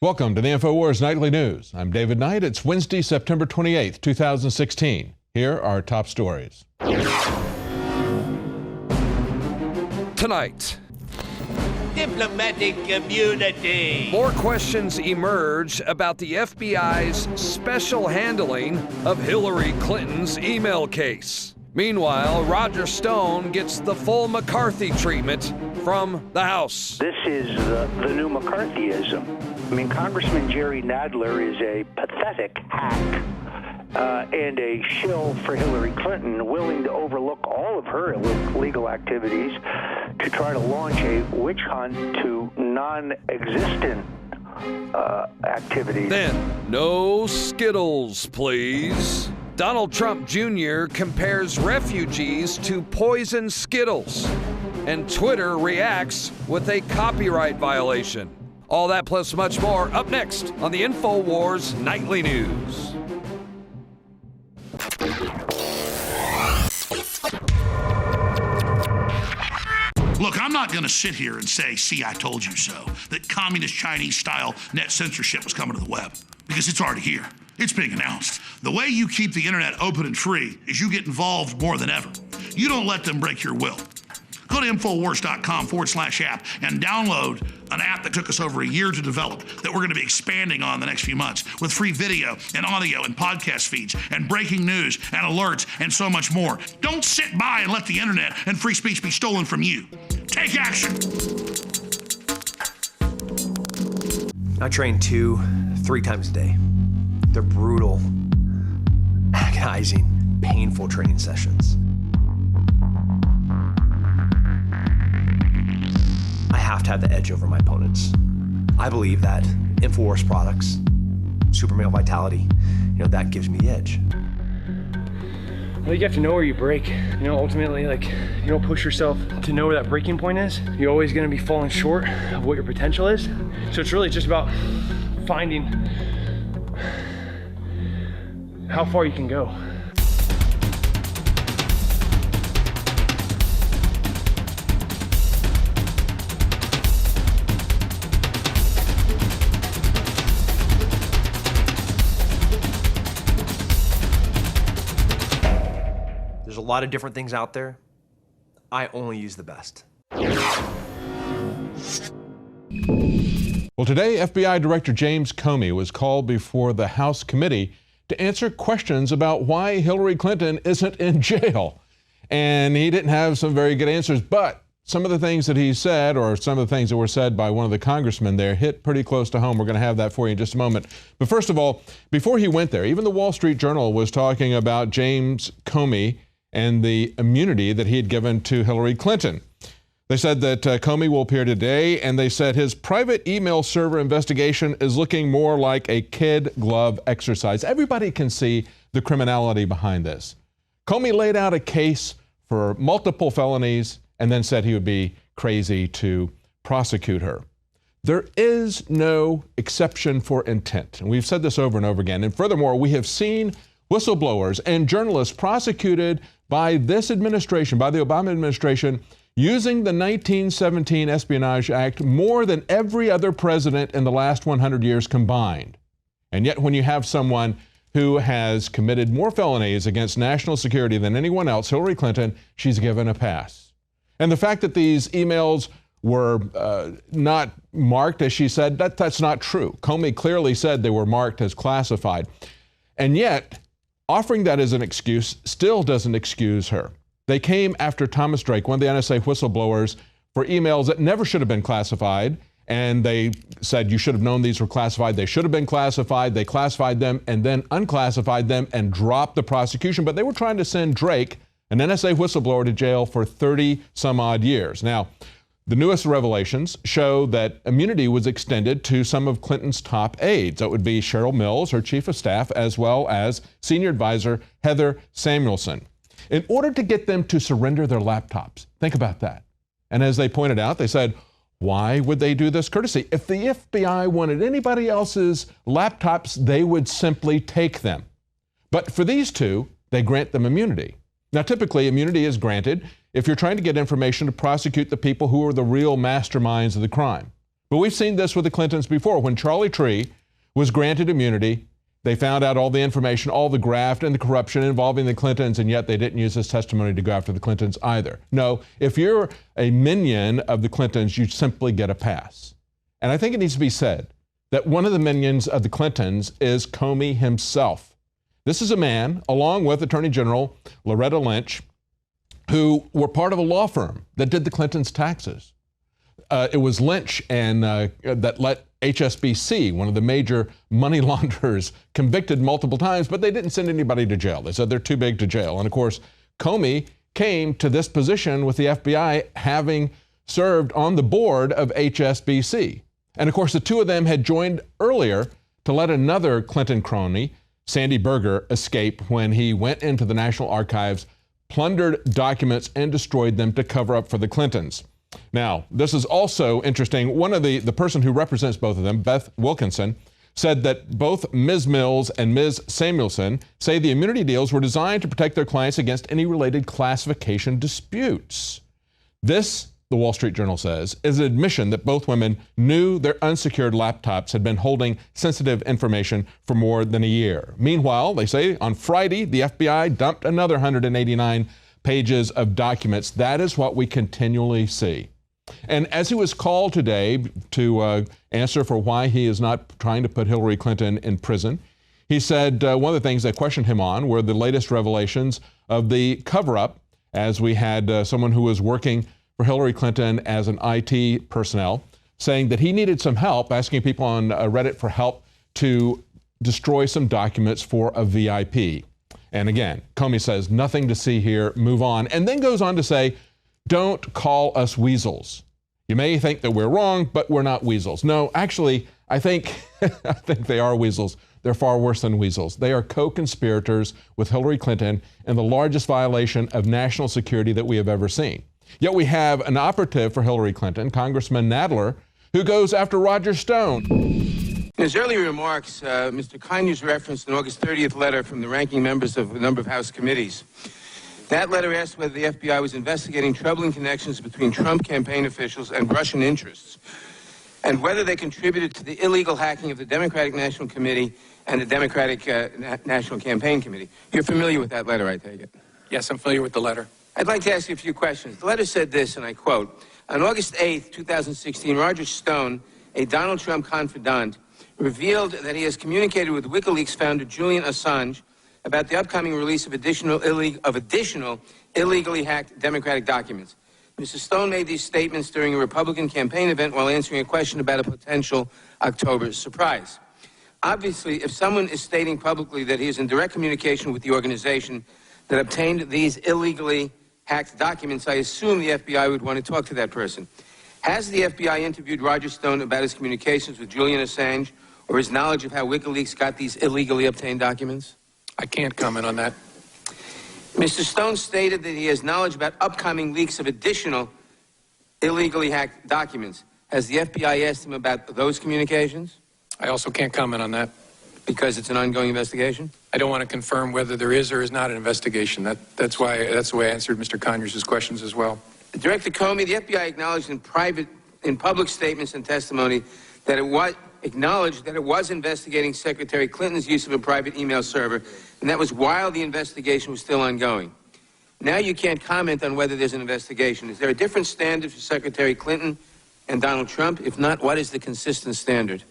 Welcome to the Infowars Nightly News. I'm David Knight. It's Wednesday, September 28th, 2016. Here are our top stories. Tonight, diplomatic community. more questions emerge about the FBI's special handling of Hillary Clinton's email case. Meanwhile, Roger Stone gets the full McCarthy treatment from the House. This is the new McCarthyism. I mean, Congressman Jerry Nadler is a pathetic hack and a shill for Hillary Clinton, willing to overlook all of her illegal activities to try to launch a witch hunt to non-existent activities. Then, no Skittles, please. Donald Trump Jr. compares refugees to poison Skittles, and Twitter reacts with a copyright violation. All that plus much more up next on the Infowars Nightly News. Look, I'm not going to sit here and say, see, I told you so, that communist Chinese-style net censorship was coming to the web, because it's already here. It's being announced. The way you keep the internet open and free is you get involved more than ever. You don't let them break your will. Go to Infowars.com/app and download an app that took us over a year to develop that we're going to be expanding on the next few months with free video and audio and podcast feeds and breaking news and alerts and so much more. Don't sit by and let the internet and free speech be stolen from you. Take action. I train 2-3 times a day. They're brutal, agonizing, painful training sessions. I have to have the edge over my opponents. I believe that Infowars products, super male vitality, that gives me the edge. Well, you have to know where you break. Ultimately, you don't push yourself to know where that breaking point is. You're always gonna be falling short of what your potential is. So it's really just about finding how far you can go. There's a lot of different things out there. I only use the best. Well, today, FBI Director James Comey was called before the House committee to answer questions about why Hillary Clinton isn't in jail. And he didn't have some very good answers, but some of the things that he said, or some of the things that were said by one of the congressmen there, hit pretty close to home. We're going to have that for you in just a moment. But first of all, before he went there, even the Wall Street Journal was talking about James Comey and the immunity that he had given to Hillary Clinton. They said that Comey will appear today, and they said his private email server investigation is looking more like a kid glove exercise. Everybody can see the criminality behind this. Comey laid out a case for multiple felonies and then said he would be crazy to prosecute her. There is no exception for intent, and we've said this over and over again. And furthermore, we have seen whistleblowers and journalists prosecuted by this administration, by the Obama administration, using the 1917 Espionage Act more than every other president in the last 100 years combined. And yet when you have someone who has committed more felonies against national security than anyone else, Hillary Clinton, she's given a pass. And the fact that these emails were not marked, as she said, that's not true. Comey clearly said they were marked as classified. And yet, offering that as an excuse still doesn't excuse her. They came after Thomas Drake, one of the NSA whistleblowers, for emails that never should have been classified. And they said, you should have known these were classified. They should have been classified. They classified them and then unclassified them and dropped the prosecution. But they were trying to send Drake, an NSA whistleblower, to jail for 30 some odd years. Now, the newest revelations show that immunity was extended to some of Clinton's top aides. That would be Cheryl Mills, her chief of staff, as well as senior advisor Heather Samuelson, in order to get them to surrender their laptops. Think about that. And as they pointed out, they said, why would they do this courtesy? If the FBI wanted anybody else's laptops, they would simply take them. But for these two, they grant them immunity. Now, typically, immunity is granted if you're trying to get information to prosecute the people who are the real masterminds of the crime. But we've seen this with the Clintons before. When Charlie Tree was granted immunity, they found out all the information, all the graft and the corruption involving the Clintons, and yet they didn't use his testimony to go after the Clintons either. No, if you're a minion of the Clintons, you simply get a pass. And I think it needs to be said that one of the minions of the Clintons is Comey himself. This is a man, along with Attorney General Loretta Lynch, who were part of a law firm that did the Clintons' taxes. It was Lynch and that let HSBC, one of the major money launderers, convicted multiple times, but they didn't send anybody to jail. They said they're too big to jail. And of course, Comey came to this position with the FBI having served on the board of HSBC. And of course, the two of them had joined earlier to let another Clinton crony, Sandy Berger, escape when he went into the National Archives, plundered documents, and destroyed them to cover up for the Clintons. Now, this is also interesting. One of the person who represents both of them, Beth Wilkinson, said that both Ms. Mills and Ms. Samuelson say the immunity deals were designed to protect their clients against any related classification disputes. This, the Wall Street Journal says, is an admission that both women knew their unsecured laptops had been holding sensitive information for more than a year. Meanwhile, they say on Friday, the FBI dumped another 189 pages of documents. That is what we continually see. And as he was called today to answer for why he is not trying to put Hillary Clinton in prison, he said one of the things they questioned him on were the latest revelations of the cover-up, as we had someone who was working for Hillary Clinton as an IT personnel saying that he needed some help, asking people on Reddit for help to destroy some documents for a VIP. And again, Comey says, nothing to see here, move on, and then goes on to say, don't call us weasels. You may think that we're wrong, but we're not weasels. No, actually, I think they are weasels. They're far worse than weasels. They are co-conspirators with Hillary Clinton in the largest violation of national security that we have ever seen. Yet we have an operative for Hillary Clinton, Congressman Nadler, who goes after Roger Stone. In his earlier remarks, Mr. Conyers referenced an August 30th letter from the ranking members of a number of House committees. That letter asked whether the FBI was investigating troubling connections between Trump campaign officials and Russian interests, and whether they contributed to the illegal hacking of the Democratic National Committee and the Democratic National Campaign Committee. You're familiar with that letter, I take it? Yes, I'm familiar with the letter. I'd like to ask you a few questions. The letter said this, and I quote, on August 8th, 2016, Roger Stone, a Donald Trump confidant, revealed that he has communicated with WikiLeaks founder Julian Assange about the upcoming release of additional illegally hacked Democratic documents. Mr. Stone made these statements during a Republican campaign event while answering a question about a potential October surprise. Obviously, if someone is stating publicly that he is in direct communication with the organization that obtained these illegally hacked documents, I assume the FBI would want to talk to that person. Has the FBI interviewed Roger Stone about his communications with Julian Assange or his knowledge of how WikiLeaks got these illegally obtained documents? I can't comment on that. Mr. Stone stated that he has knowledge about upcoming leaks of additional illegally hacked documents. Has the FBI asked him about those communications? I also can't comment on that. Because it's an ongoing investigation? I don't want to confirm whether there is or is not an investigation. That's the way I answered Mr. Conyers' questions as well. Director Comey, the FBI acknowledged in public statements and testimony that it was investigating Secretary Clinton's use of a private email server, and that was while the investigation was still ongoing. Now you can't comment on whether there's an investigation. Is there a different standard for Secretary Clinton and Donald Trump? If not, what is the consistent standard?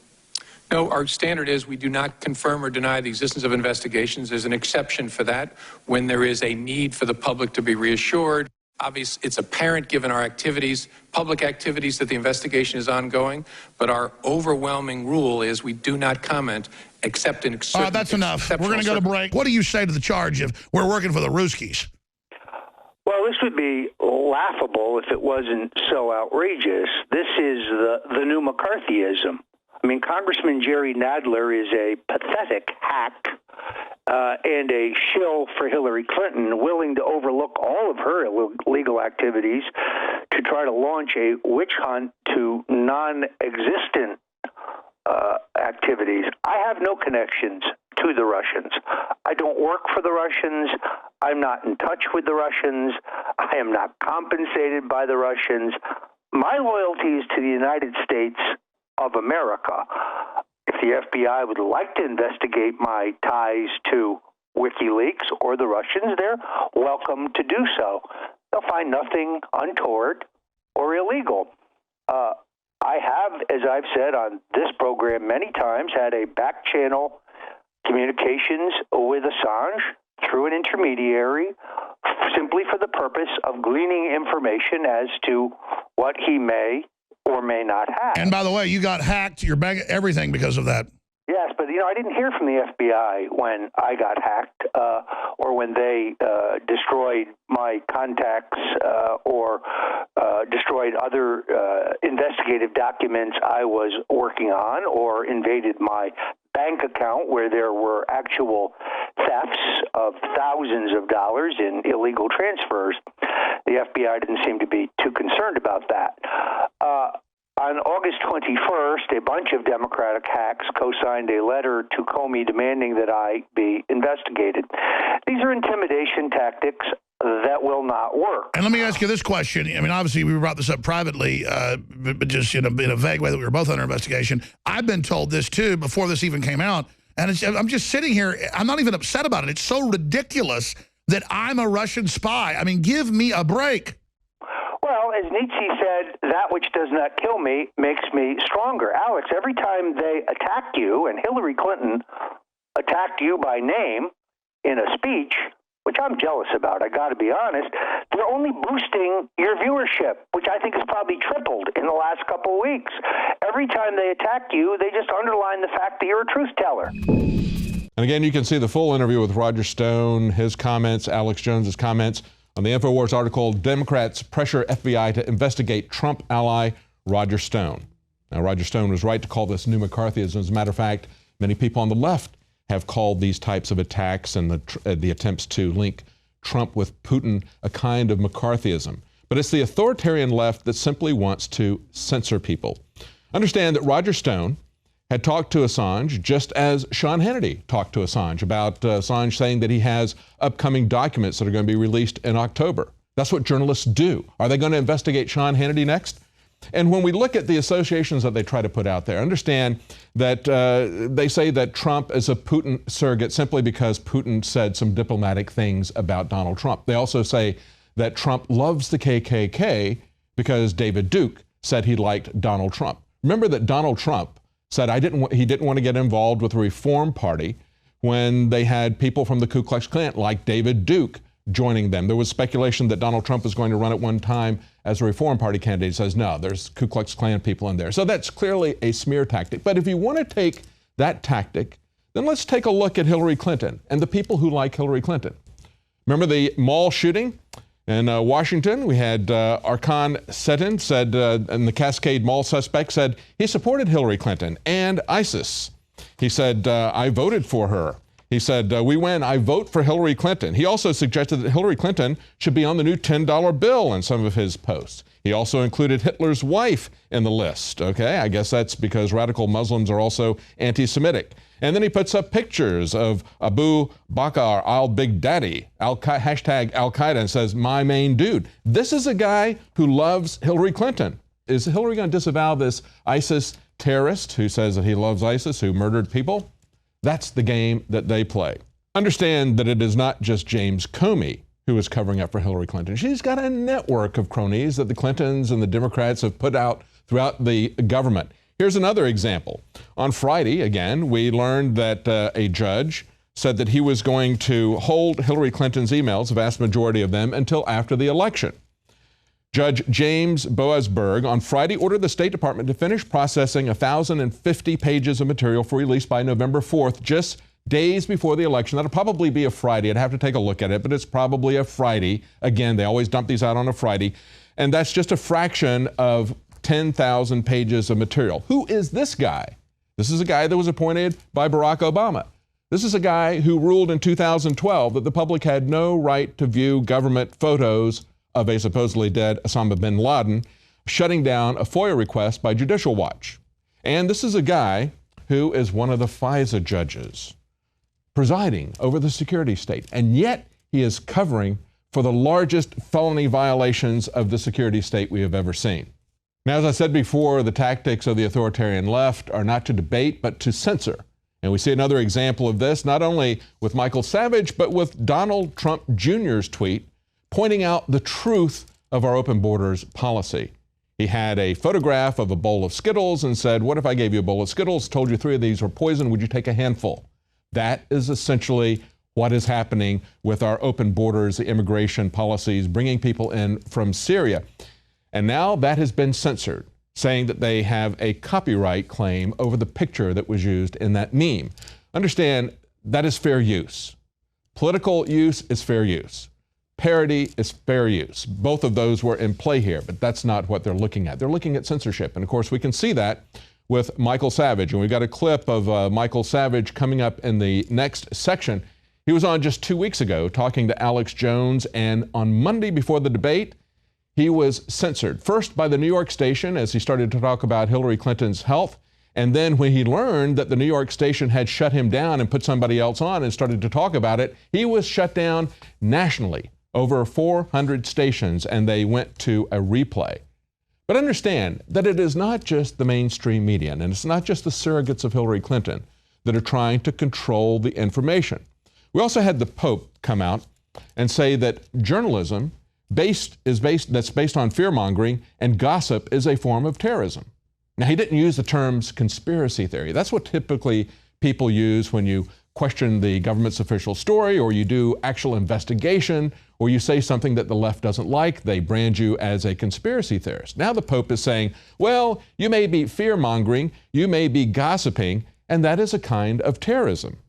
No, our standard is we do not confirm or deny the existence of investigations. There's an exception for that when there is a need for the public to be reassured. Obviously, it's apparent given our activities, public activities, that the investigation is ongoing, but our overwhelming rule is we do not comment except in certain that's enough. We're going to go to break. What do you say to the charge of we're working for the Ruskies? Well, this would be laughable if it wasn't so outrageous. This is the new McCarthyism. I mean, Congressman Jerry Nadler is a pathetic hack and a shill for Hillary Clinton, willing to overlook all of her illegal activities to try to launch a witch hunt to non-existent activities. I have no connections to the Russians. I don't work for the Russians. I'm not in touch with the Russians. I am not compensated by the Russians. My loyalty is to the United States of America. If the FBI would like to investigate my ties to WikiLeaks or the Russians, they're welcome to do so. They'll find nothing untoward or illegal. I have, as I've said on this program many times, had a back channel communications with Assange through an intermediary simply for the purpose of gleaning information as to what he may or may not have. And by the way, you got hacked, your bank, everything because of that. Yes, but, I didn't hear from the FBI when I got hacked or when they destroyed my contacts or destroyed other investigative documents I was working on or invaded my bank account where there were actual thefts of thousands of dollars in illegal transfers. The FBI didn't seem to be too concerned about that. On August 21st, a bunch of Democratic hacks co-signed a letter to Comey demanding that I be investigated. These are intimidation tactics that will not work. And let me ask you this question. I mean, obviously, we brought this up privately, but just in a vague way that we were both under investigation. I've been told this, too, before this even came out. And I'm just sitting here. I'm not even upset about it. It's so ridiculous that I'm a Russian spy. I mean, give me a break. Well, as Nietzsche said, that which does not kill me makes me stronger. Alex, every time they attack you, and Hillary Clinton attacked you by name in a speech, which I'm jealous about, I got to be honest, they're only boosting your viewership, which I think has probably tripled in the last couple of weeks. Every time they attack you, they just underline the fact that you're a truth teller. And again, you can see the full interview with Roger Stone, his comments, Alex Jones's comments on the Infowars article, Democrats Pressure FBI to Investigate Trump Ally Roger Stone. Now, Roger Stone was right to call this new McCarthyism. As a matter of fact, many people on the left have called these types of attacks and the attempts to link Trump with Putin a kind of McCarthyism. But it's the authoritarian left that simply wants to censor people. Understand that Roger Stone had talked to Assange just as Sean Hannity talked to Assange about Assange saying that he has upcoming documents that are going to be released in October. That's what journalists do. Are they going to investigate Sean Hannity next? And when we look at the associations that they try to put out there, understand that they say that Trump is a Putin surrogate simply because Putin said some diplomatic things about Donald Trump. They also say that Trump loves the KKK because David Duke said he liked Donald Trump. Remember that Donald Trump said he didn't want to get involved with the Reform Party when they had people from the Ku Klux Klan like David Duke joining them. There was speculation that Donald Trump was going to run at one time as a Reform Party candidate. He says, no, there's Ku Klux Klan people in there. So that's clearly a smear tactic. But if you want to take that tactic, then let's take a look at Hillary Clinton and the people who like Hillary Clinton. Remember the mall shooting in Washington? We had Arkan Setin said, and the Cascade Mall suspect said he supported Hillary Clinton and ISIS. He said, I voted for her. He said, we win, I vote for Hillary Clinton. He also suggested that Hillary Clinton should be on the new $10 bill in some of his posts. He also included Hitler's wife in the list. Okay, I guess that's because radical Muslims are also anti-Semitic. And then he puts up pictures of Abu Bakr al-Baghdadi, hashtag Al-Qaeda, and says, my main dude. This is a guy who loves Hillary Clinton. Is Hillary going to disavow this ISIS terrorist who says that he loves ISIS, who murdered people? That's the game that they play. Understand that it is not just James Comey who is covering up for Hillary Clinton. She's got a network of cronies that the Clintons and the Democrats have put out throughout the government. Here's another example. On Friday, again, we learned that a judge said that he was going to hold Hillary Clinton's emails, the vast majority of them, until after the election. Judge James Boasberg on Friday ordered the State Department to finish processing 1,050 pages of material for release by November 4th, just days before the election. That'll probably be a Friday. I'd have to take a look at it, but it's probably a Friday. Again, they always dump these out on a Friday. And that's just a fraction of 10,000 pages of material. Who is this guy? This is a guy that was appointed by Barack Obama. This is a guy who ruled in 2012 that the public had no right to view government photos of a supposedly dead Osama bin Laden, shutting down a FOIA request by Judicial Watch. And this is a guy who is one of the FISA judges presiding over the security state. And yet he is covering for the largest felony violations of the security state we have ever seen. Now, as I said before, the tactics of the authoritarian left are not to debate, but to censor. And we see another example of this, not only with Michael Savage, but with Donald Trump Jr.'s tweet pointing out the truth of our open borders policy. He had a photograph of a bowl of Skittles and said, what if I gave you a bowl of Skittles, told you 3 of these were poison, would you take a handful? That is essentially what is happening with our open borders, the immigration policies, bringing people in from Syria. And now that has been censored, saying that they have a copyright claim over the picture that was used in that meme. Understand, that is fair use. Political use is fair use. Parody is fair use. Both of those were in play here, but that's not what they're looking at. They're looking at censorship. And of course, we can see that with Michael Savage. And we've got a clip of Michael Savage coming up in the next section. He was on just 2 weeks ago talking to Alex Jones, and on Monday before the debate, he was censored. First by the New York station as he started to talk about Hillary Clinton's health, and then when he learned that the New York station had shut him down and put somebody else on and started to talk about it, he was shut down nationally. Over 400 stations, and they went to a replay. But understand that it is not just the mainstream media, and it's not just the surrogates of Hillary Clinton that are trying to control the information. We also had the Pope come out and say that journalism that's based on fear-mongering and gossip is a form of terrorism. Now, he didn't use the terms conspiracy theory. That's what typically people use when you question the government's official story, or you do actual investigation, or you say something that the left doesn't like. They brand you as a conspiracy theorist. Now the Pope is saying, well, you may be fear-mongering, you may be gossiping, and that is a kind of terrorism.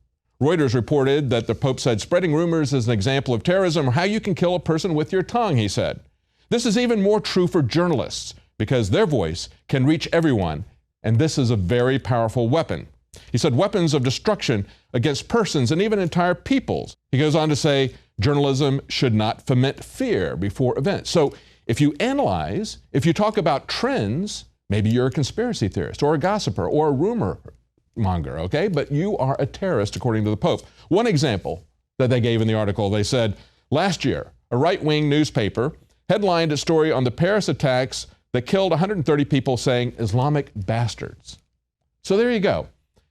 Reuters reported that the Pope said spreading rumors is an example of terrorism, or how you can kill a person with your tongue, he said. This is even more true for journalists, because their voice can reach everyone, and this is a very powerful weapon. He said weapons of destruction against persons and even entire peoples. He goes on to say journalism should not foment fear before events. So if you analyze, if you talk about trends, maybe you're a conspiracy theorist or a gossiper or a rumor monger, okay? But you are a terrorist, according to the Pope. One example that they gave in the article, they said, last year, a right-wing newspaper headlined a story on the Paris attacks that killed 130 people, saying Islamic bastards. So there you go.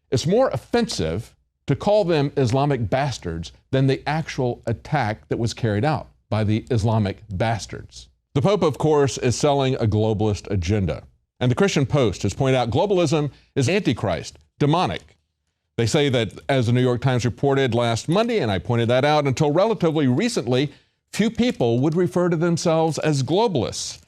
It's more offensive to call them Islamic bastards than the actual attack that was carried out by the Islamic bastards. The Pope, of course, is selling a globalist agenda. And the Christian Post has pointed out globalism is antichrist, demonic. They say that, as the New York Times reported last Monday, and I pointed that out, until relatively recently, few people would refer to themselves as globalists.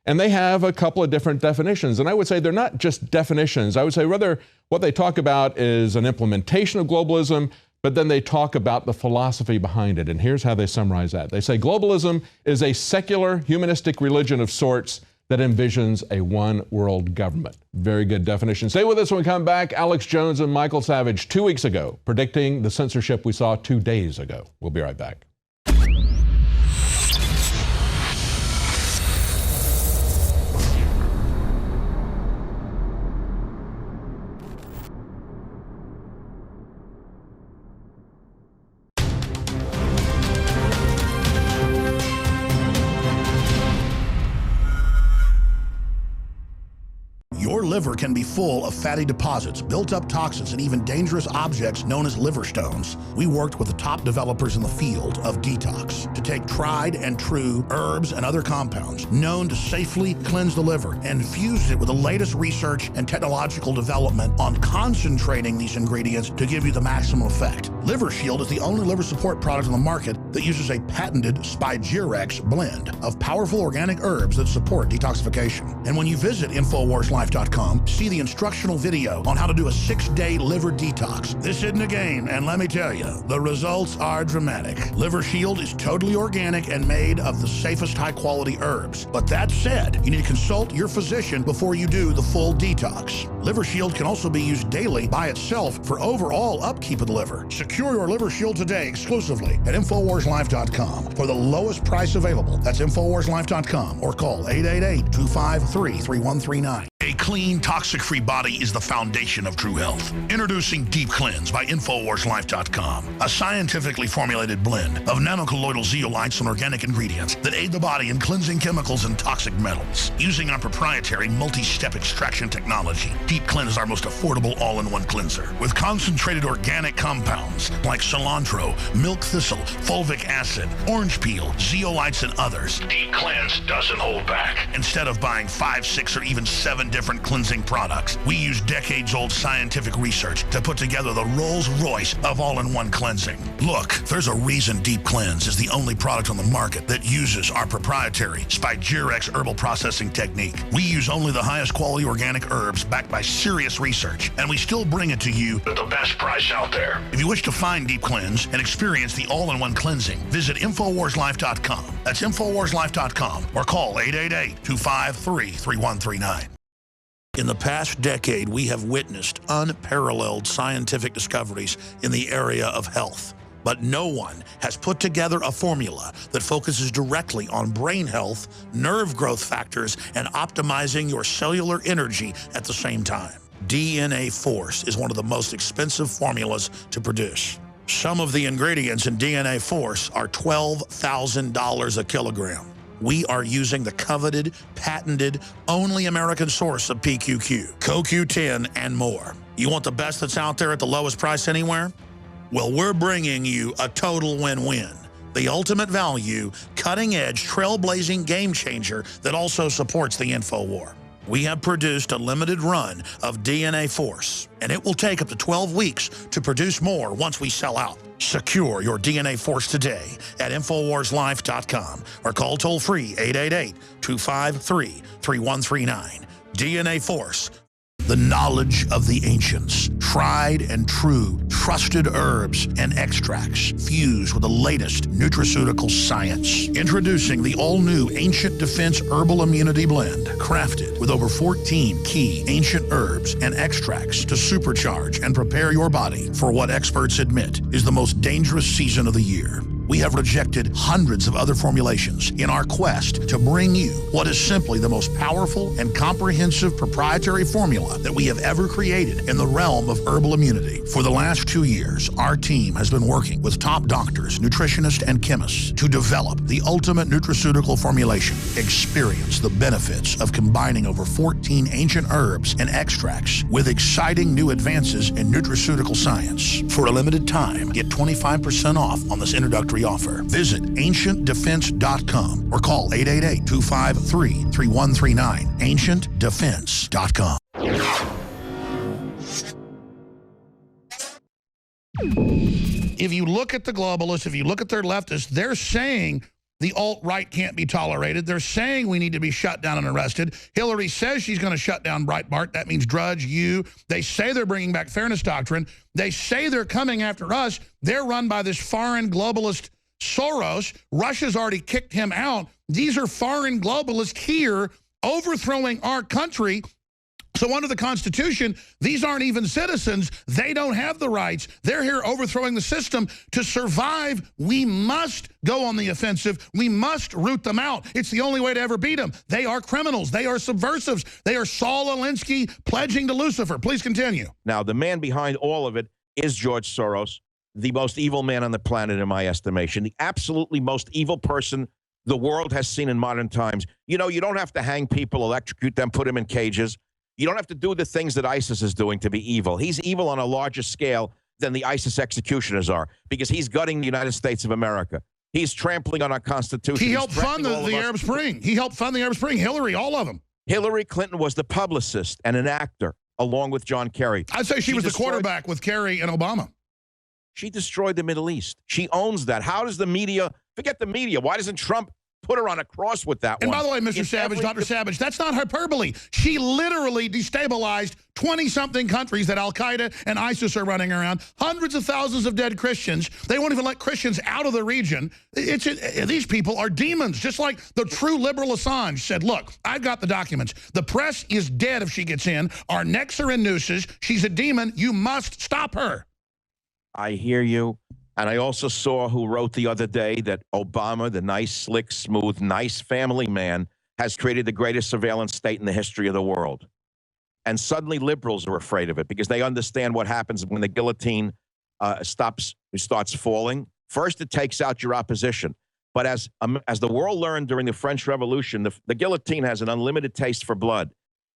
And they have a couple of different definitions. And I would say they're not just definitions. I would say rather what they talk about is an implementation of globalism, but then they talk about the philosophy behind it. And here's how they summarize that. They say globalism is a secular, humanistic religion of sorts that envisions a one-world government. Very good definition. Stay with us when we come back. Alex Jones and Michael Savage 2 weeks ago predicting the censorship we saw 2 days ago. We'll be right back. Your liver can be full of fatty deposits, built-up toxins, and even dangerous objects known as liver stones. We worked with the top developers in the field of detox to take tried and true herbs and other compounds known to safely cleanse the liver and fuse it with the latest research and technological development on concentrating these ingredients to give you the maximum effect. Liver Shield is the only liver support product on the market that uses a patented Spigyrex blend of powerful organic herbs that support detoxification. And when you visit InfoWarsLife.com, see the instructional video on how to do a 6-day liver detox. This isn't a game, and let me tell you, the results are dramatic. Liver Shield is totally organic and made of the safest high-quality herbs. But that said, you need to consult your physician before you do the full detox. Liver Shield can also be used daily by itself for overall upkeep of the liver. Secure your Liver Shield today exclusively at InfoWarsLife.com for the lowest price available. That's InfoWarsLife.com or call 888-253-3139. clean, toxic-free body is the foundation of true health. Introducing Deep Cleanse by InfoWarsLife.com, a scientifically formulated blend of nanocolloidal zeolites and organic ingredients that aid the body in cleansing chemicals and toxic metals. Using our proprietary multi-step extraction technology, Deep Cleanse is our most affordable all-in-one cleanser. With concentrated organic compounds like cilantro, milk thistle, fulvic acid, orange peel, zeolites, and others, Deep Cleanse doesn't hold back. Instead of buying 5, 6, or even 7 different cleansing products, we use decades-old scientific research to put together the Rolls-Royce of all-in-one cleansing. Look, there's a reason Deep Cleanse is the only product on the market that uses our proprietary Spigyrex herbal processing technique. We use only the highest quality organic herbs backed by serious research, and we still bring it to you at the best price out there. If you wish to find Deep Cleanse and experience the all-in-one cleansing, visit InfoWarsLife.com. That's InfoWarsLife.com, or call 888-253-3139. In the past decade, we have witnessed unparalleled scientific discoveries in the area of health. But no one has put together a formula that focuses directly on brain health, nerve growth factors, and optimizing your cellular energy at the same time. DNA Force is one of the most expensive formulas to produce. Some of the ingredients in DNA Force are $12,000 a kilogram. We are using the coveted, patented, only American source of PQQ, CoQ10, and more. You want the best that's out there at the lowest price anywhere? Well, we're bringing you a total win-win. The ultimate value, cutting-edge, trailblazing game changer that also supports the InfoWar. We have produced a limited run of DNA Force, and it will take up to 12 weeks to produce more once we sell out. Secure your DNA Force today at InfoWarsLife.com or call toll-free 888-253-3139. DNA Force. The knowledge of the ancients, tried and true, trusted herbs and extracts fused with the latest nutraceutical science. Introducing the all-new Ancient Defense Herbal Immunity Blend, crafted with over 14 key ancient herbs and extracts to supercharge and prepare your body for what experts admit is the most dangerous season of the year. We have rejected hundreds of other formulations in our quest to bring you what is simply the most powerful and comprehensive proprietary formula that we have ever created in the realm of herbal immunity. For the last 2 years, our team has been working with top doctors, nutritionists, and chemists to develop the ultimate nutraceutical formulation. Experience the benefits of combining over 14 ancient herbs and extracts with exciting new advances in nutraceutical science. For a limited time, get 25% off on this introductory offer. Visit AncientDefense.com or call 888-253-3139. AncientDefense.com. If you look at the globalists, if you look at their leftists, they're saying the alt-right can't be tolerated. They're saying we need to be shut down and arrested. Hillary says she's going to shut down Breitbart. That means Drudge, you. They say they're bringing back fairness doctrine. They say they're coming after us. They're run by this foreign globalist Soros. Russia's already kicked him out. These are foreign globalists here overthrowing our country. So under the Constitution, these aren't even citizens. They don't have the rights. They're here overthrowing the system. To survive, we must go on the offensive. We must root them out. It's the only way to ever beat them. They are criminals. They are subversives. They are Saul Alinsky pledging to Lucifer. Please continue. Now, the man behind all of it is George Soros, the most evil man on the planet in my estimation, the absolutely most evil person the world has seen in modern times. You know, you don't have to hang people, electrocute them, put them in cages. You don't have to do the things that ISIS is doing to be evil. He's evil on a larger scale than the ISIS executioners are, because he's gutting the United States of America. He's trampling on our Constitution. He helped fund the Arab Spring. He helped fund the Arab Spring. Hillary, all of them. Hillary Clinton was the publicist and an actor, along with John Kerry. I'd say she was the quarterback with Kerry and Obama. She destroyed the Middle East. She owns that. How does the media, forget the media, why doesn't Trump put her on a cross with that one? And by the way, Mr. Savage, Dr. Savage, that's not hyperbole. She literally destabilized 20-something countries that Al-Qaeda and ISIS are running around. Hundreds of thousands of dead Christians. They won't even let Christians out of the region. These people are demons, just like the true liberal Assange said, look, I've got the documents. The press is dead if she gets in. Our necks are in nooses. She's a demon. You must stop her. I hear you. And I also saw who wrote the other day that Obama, the nice, slick, smooth, nice family man, has created the greatest surveillance state in the history of the world. And suddenly liberals are afraid of it because they understand what happens when the guillotine starts falling. First, it takes out your opposition. But as the world learned during the French Revolution, the guillotine has an unlimited taste for blood.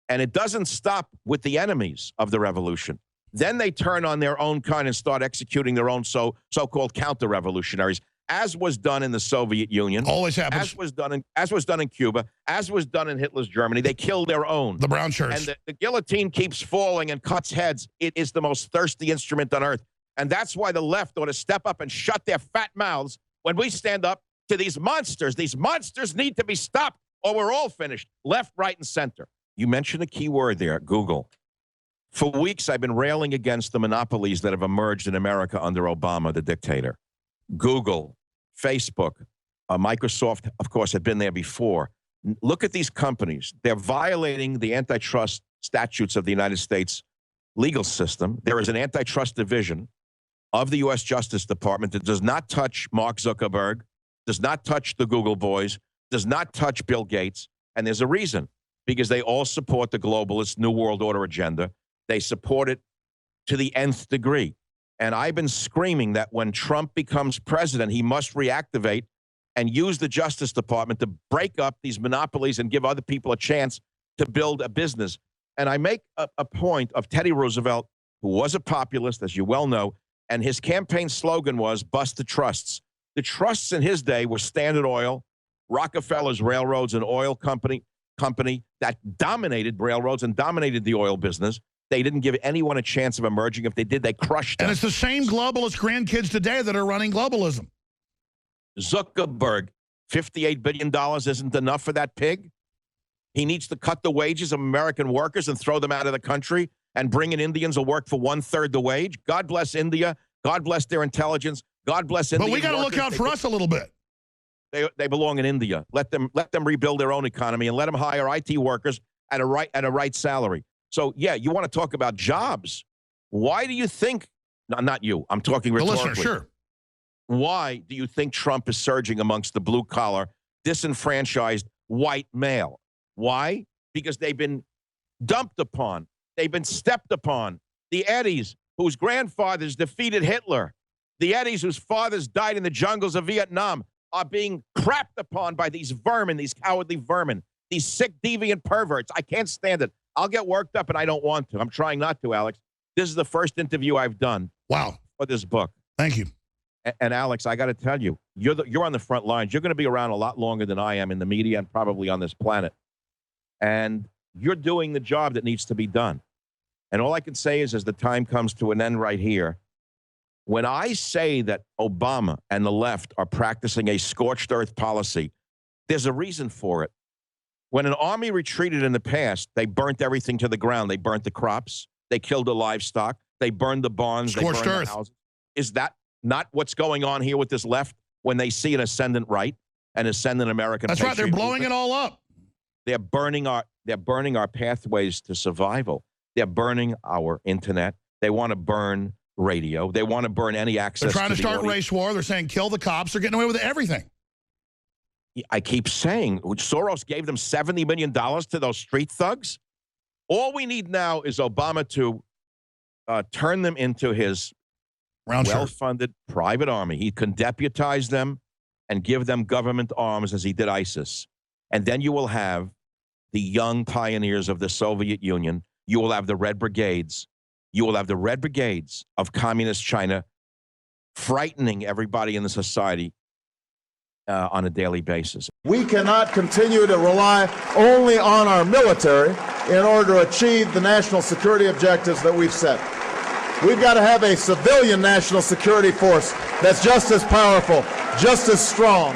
And it doesn't stop with the enemies of the revolution. Then they turn on their own kind and start executing their own so-called counter-revolutionaries, as was done in the Soviet Union. Always happens. As was done in Cuba, as was done in Hitler's Germany. They killed their own. The brown shirts. And the guillotine keeps falling and cuts heads. It is the most thirsty instrument on earth. And that's why the left ought to step up and shut their fat mouths when we stand up to these monsters. These monsters need to be stopped or we're all finished, left, right, and center. You mentioned a key word there, Google. For weeks, I've been railing against the monopolies that have emerged in America under Obama, the dictator. Google, Facebook, Microsoft, of course, had been there before. Look at these companies. They're violating the antitrust statutes of the United States legal system. There is an antitrust division of the U.S. Justice Department that does not touch Mark Zuckerberg, does not touch the Google boys, does not touch Bill Gates. And there's a reason, because they all support the globalist New World Order agenda. They support it to the nth degree. And I've been screaming that when Trump becomes president, he must reactivate and use the Justice Department to break up these monopolies and give other people a chance to build a business. And I make a point of Teddy Roosevelt, who was a populist, as you well know, and his campaign slogan was bust the trusts. The trusts in his day were Standard Oil, Rockefeller's railroads, and oil company that dominated railroads and dominated the oil business. They didn't give anyone a chance of emerging. If they did, they crushed them. And it's the same globalist grandkids today that are running globalism. Zuckerberg, $58 billion isn't enough for that pig. He needs to cut the wages of American workers and throw them out of the country and bring in Indians who work for 1/3 the wage. God bless India. God bless their intelligence. God bless India. But we got to look out for us a little bit. They belong in India. Let them rebuild their own economy and let them hire IT workers at a right salary. So, yeah, you want to talk about jobs. Why do you think, not you, I'm talking rhetorically. The listener, sure. Why do you think Trump is surging amongst the blue-collar, disenfranchised white male? Why? Because they've been dumped upon. They've been stepped upon. The Eddies, whose grandfathers defeated Hitler, the Eddies whose fathers died in the jungles of Vietnam, are being crapped upon by these vermin, these cowardly vermin, these sick, deviant perverts. I can't stand it. I'll get worked up, and I don't want to. I'm trying not to, Alex. This is the first interview I've done. Wow. For this book. Thank you. And Alex, I got to tell you, you're on the front lines. You're going to be around a lot longer than I am in the media and probably on this planet. And you're doing the job that needs to be done. And all I can say is, as the time comes to an end right here, when I say that Obama and the left are practicing a scorched earth policy, there's a reason for it. When an army retreated in the past, they burnt everything to the ground. They burnt the crops. They killed the livestock. They burned the barns. Scorched they burned earth. The houses. Is that not what's going on here with this left when they see an ascendant right, an ascendant American That's right. They're blowing movement? it all up. They're burning our pathways to survival. They're burning our internet. They want to burn radio. They want to burn any access. They're trying to start audience. race war. They're saying kill the cops. They're getting away with everything. I keep saying, Soros gave them $70 million to those street thugs. All we need now is Obama to turn them into his well-funded private army. He can deputize them and give them government arms as he did ISIS. And then you will have the young pioneers of the Soviet Union. You will have the Red Brigades. You will have the Red Brigades of communist China frightening everybody in the society on a daily basis. We cannot continue to rely only on our military in order to achieve the national security objectives that we've set. We've got to have a civilian national security force that's just as powerful, just as strong,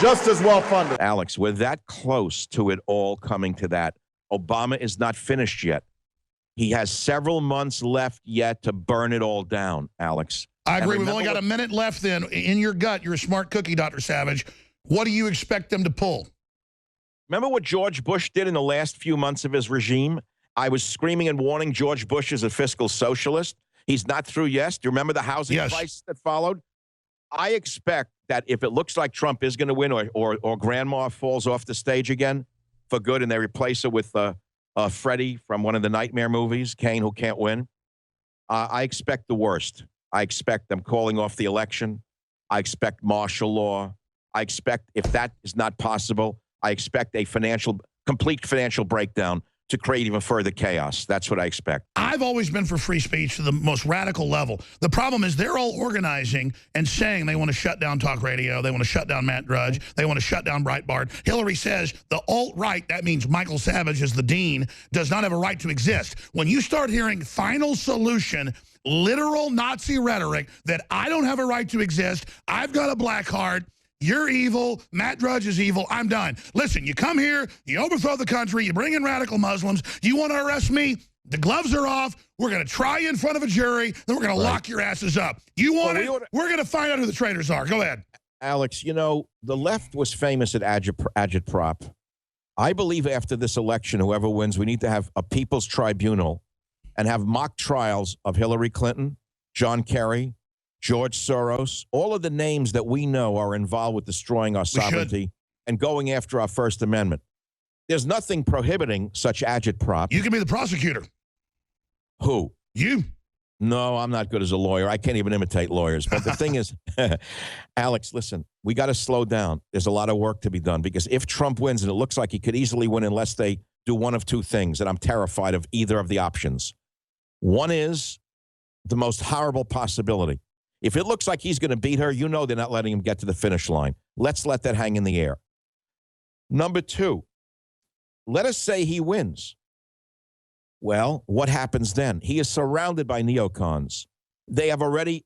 just as well-funded. Alex, we're that close to it all coming to that. Obama is not finished yet. He has several months left yet to burn it all down, Alex. I agree. We've only got a minute left then. In your gut, you're a smart cookie, Dr. Savage. What do you expect them to pull? Remember what George Bush did in the last few months of his regime? I was screaming and warning George Bush as a fiscal socialist. He's not through yet. Do you remember the housing crisis that followed? I expect that if it looks like Trump is going to win or Grandma falls off the stage again for good and they replace her with Freddy from one of the Nightmare movies, Kane Who Can't Win. I expect the worst. I expect them calling off the election. I expect martial law. I expect, if that is not possible, I expect a complete financial breakdown to create even further chaos. That's what I expect. I've always been for free speech to the most radical level. The problem is they're all organizing and saying they want to shut down talk radio. They want to shut down Matt Drudge. They want to shut down Breitbart. Hillary says the alt-right, that means Michael Savage as the dean, does not have a right to exist. When you start hearing final solution, literal Nazi rhetoric that I don't have a right to exist, I've got a black heart, you're evil, Matt Drudge is evil, I'm done. Listen, you come here, you overthrow the country, you bring in radical Muslims, you want to arrest me? The gloves are off, we're going to try you in front of a jury, then we're going to lock your asses up. You want it? We're going to find out who the traitors are. Go ahead. Alex, you know, the left was famous at agitprop. I believe after this election, whoever wins, we need to have a people's tribunal and have mock trials of Hillary Clinton, John Kerry, George Soros, all of the names that we know are involved with destroying our sovereignty and going after our First Amendment. There's nothing prohibiting such agitprop. You can be the prosecutor. Who? You. No, I'm not good as a lawyer. I can't even imitate lawyers. But the thing is, Alex, listen, we got to slow down. There's a lot of work to be done because if Trump wins, and it looks like he could easily win unless they do one of two things, and I'm terrified of either of the options. One is the most horrible possibility. If it looks like he's going to beat her, you know they're not letting him get to the finish line. Let's let that hang in the air. Number two, let us say he wins. Well, what happens then? He is surrounded by neocons. They have already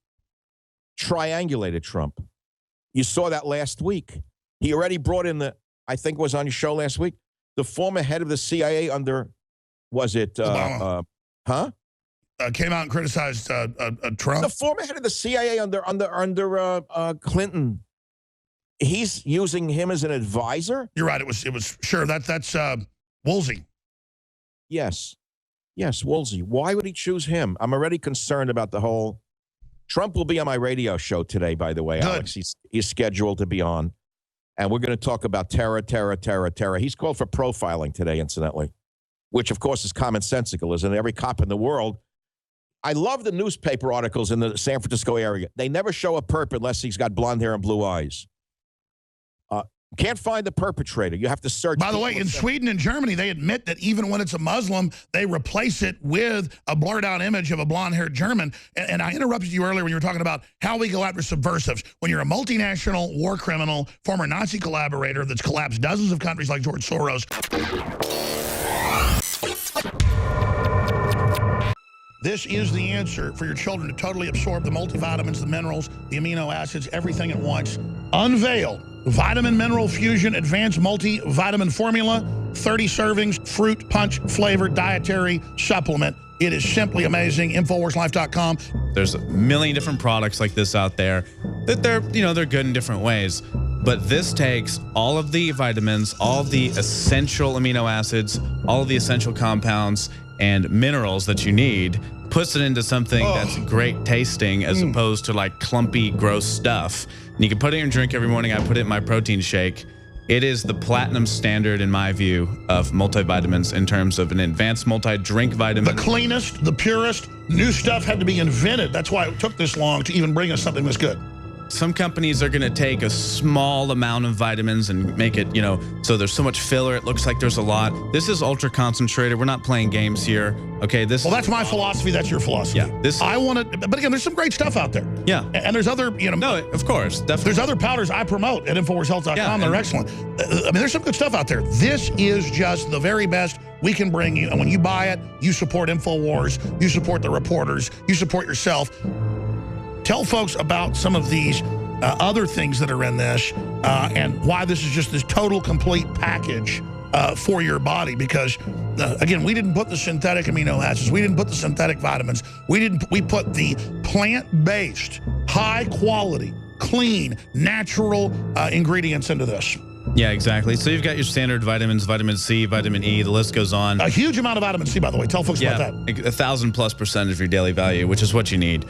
triangulated Trump. You saw that last week. He already brought in I think it was on your show last week, the former head of the CIA under, was it, Obama. Came out and criticized Trump. The former head of the CIA under Clinton. He's using him as an advisor. You're right. It was sure that's Woolsey. Yes, Woolsey. Why would he choose him? I'm already concerned about the whole. Trump will be on my radio show today, by the way, Good. Alex. He's scheduled to be on, and we're going to talk about terror. He's called for profiling today, incidentally, which of course is commonsensical, isn't it? Every cop in the world. I love the newspaper articles in the San Francisco area. They never show a perp unless he's got blonde hair and blue eyes. Can't find the perpetrator. You have to search. By the way, in Sweden and Germany, they admit that even when it's a Muslim, they replace it with a blurred out image of a blonde-haired German. And I interrupted you earlier when you were talking about how we go after subversives. When you're a multinational war criminal, former Nazi collaborator that's collapsed dozens of countries like George Soros. This is the answer for your children to totally absorb the multivitamins, the minerals, the amino acids, everything at once. Unveil Vitamin Mineral Fusion Advanced Multivitamin Formula, 30 servings, fruit punch flavored dietary supplement. It is simply amazing. InfoWarsLife.com. There's a million different products like this out there that they're good in different ways. But this takes all of the vitamins, all the essential amino acids, all of the essential compounds and minerals that you need, puts it into something that's great tasting as opposed to like clumpy, gross stuff. And you can put it in your drink every morning. I put it in my protein shake. It is the platinum standard, in my view, of multivitamins in terms of an advanced multi-drink vitamin. The cleanest, the purest, new stuff had to be invented. That's why it took this long to even bring us something this good. Some companies are going to take a small amount of vitamins and make it, so there's so much filler, it looks like there's a lot. This is ultra concentrated. We're not playing games here. Okay, well, that's my philosophy. That's your philosophy. Yeah, I want it, but again, there's some great stuff out there. Yeah, and there's other, No, of course, definitely. There's other powders I promote at InfoWarsHealth.com. Yeah, they're excellent. I mean, there's some good stuff out there. This is just the very best we can bring you, and when you buy it, you support InfoWars, you support the reporters, you support yourself. Tell folks about some of these other things that are in this and why this is just this total, complete package for your body. Because, again, we didn't put the synthetic amino acids. We didn't put the synthetic vitamins. We put the plant-based, high-quality, clean, natural ingredients into this. Yeah, exactly. So you've got your standard vitamins, vitamin C, vitamin E, the list goes on. A huge amount of vitamin C, by the way. Tell folks about that. 1,000+% of your daily value, which is what you need.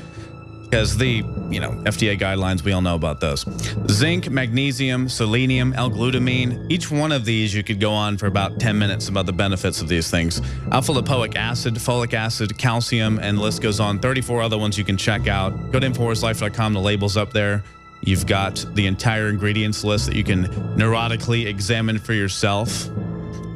because the FDA guidelines, we all know about those. Zinc, magnesium, selenium, L-glutamine. Each one of these you could go on for about 10 minutes about the benefits of these things. Alpha-lipoic acid, folic acid, calcium, and the list goes on. 34 other ones you can check out. Go to InfoWarsLife.com. The label's up there. You've got the entire ingredients list that you can neurotically examine for yourself.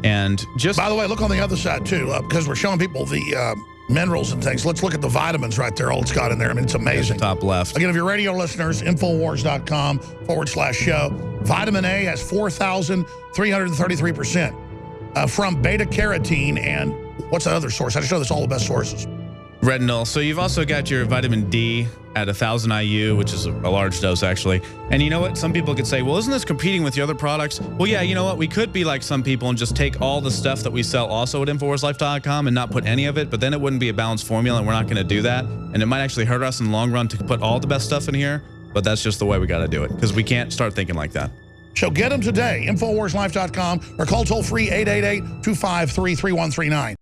And just, by the way, look on the other side too, because we're showing people the minerals and things. Let's look at the vitamins right there, all it's got in there. I mean, it's amazing. Top left. Again, if you're radio listeners, Infowars.com/show. Vitamin A has 4,333% from beta carotene and what's that other source? I just know that's all the best sources. Retinol. So you've also got your vitamin D at 1,000 IU, which is a large dose actually. And you know what? Some people could say, well, isn't this competing with your other products? Well, yeah, you know what? We could be like some people and just take all the stuff that we sell also at InfoWarsLife.com and not put any of it, but then it wouldn't be a balanced formula, and we're not going to do that. And it might actually hurt us in the long run to put all the best stuff in here, but that's just the way we got to do it, because we can't start thinking like that. So get them today, InfoWarsLife.com, or call toll-free 888-253-3139.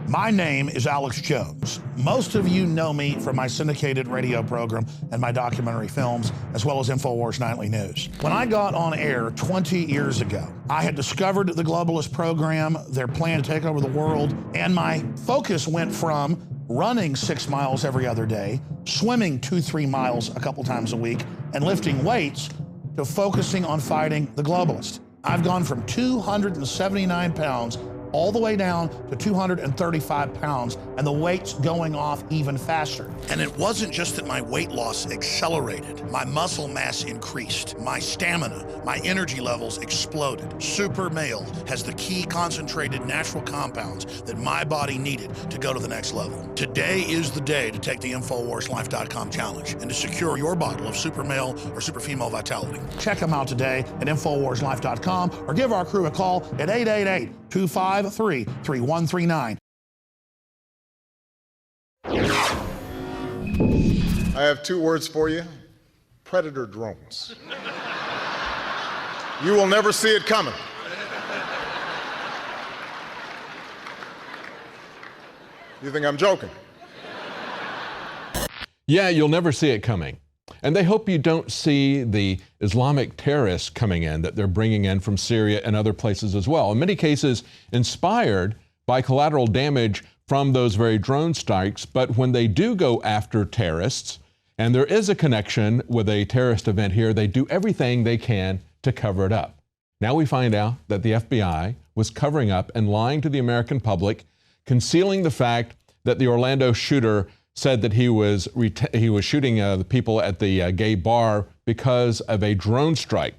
My name is Alex Jones. Most of you know me from my syndicated radio program and my documentary films, as well as Infowars Nightly News. When I got on air 20 years ago, I had discovered the globalist program, their plan to take over the world, and my focus went from running 6 miles every other day, swimming 2-3 miles a couple times a week, and lifting weights, to focusing on fighting the globalist. I've gone from 279 pounds all the way down to 235 pounds, and the weight's going off even faster. And it wasn't just that my weight loss accelerated. My muscle mass increased. My stamina, my energy levels exploded. Super Male has the key concentrated natural compounds that my body needed to go to the next level. Today is the day to take the InfoWarsLife.com challenge and to secure your bottle of Super Male or Super Female Vitality. Check them out today at InfoWarsLife.com or give our crew a call at 888-253-3139. I have 2 words for you: predator drones. You will never see it coming. You think I'm joking? Yeah, you'll never see it coming. And they hope you don't see the Islamic terrorists coming in that they're bringing in from Syria and other places as well. In many cases, inspired by collateral damage from those very drone strikes. But when they do go after terrorists, and there is a connection with a terrorist event here, they do everything they can to cover it up. Now we find out that the FBI was covering up and lying to the American public, concealing the fact that the Orlando shooter said that he was shooting the people at the gay bar because of a drone strike.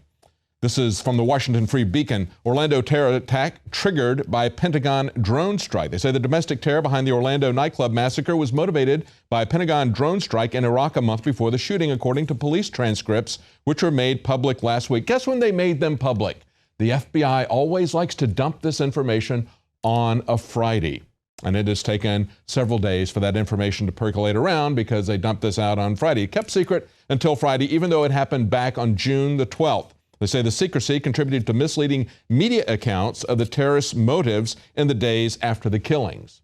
This is from the Washington Free Beacon. Orlando terror attack triggered by Pentagon drone strike. They say the domestic terror behind the Orlando nightclub massacre was motivated by a Pentagon drone strike in Iraq a month before the shooting, according to police transcripts, which were made public last week. Guess when they made them public? The FBI always likes to dump this information on a Friday. And it has taken several days for that information to percolate around because they dumped this out on Friday. It kept secret until Friday, even though it happened back on June the 12th. They say the secrecy contributed to misleading media accounts of the terrorists' motives in the days after the killings.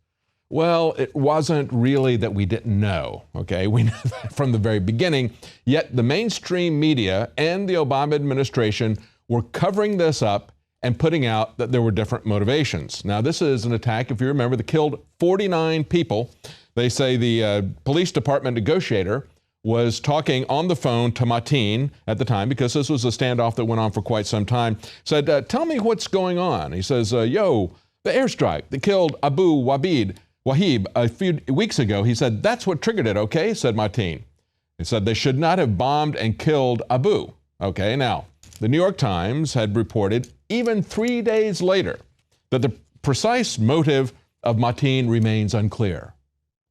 Well, it wasn't really that we didn't know, okay? We knew that from the very beginning. Yet the mainstream media and the Obama administration were covering this up and putting out that there were different motivations. Now, this is an attack, if you remember, that killed 49 people. They say the police department negotiator was talking on the phone to Mateen at the time, because this was a standoff that went on for quite some time, said, tell me what's going on. He says, the airstrike that killed Abu Wahib a few weeks ago. He said, that's what triggered it, okay, said Mateen. He said they should not have bombed and killed Abu. Okay, now, the New York Times had reported even 3 days later that the precise motive of Mateen remains unclear.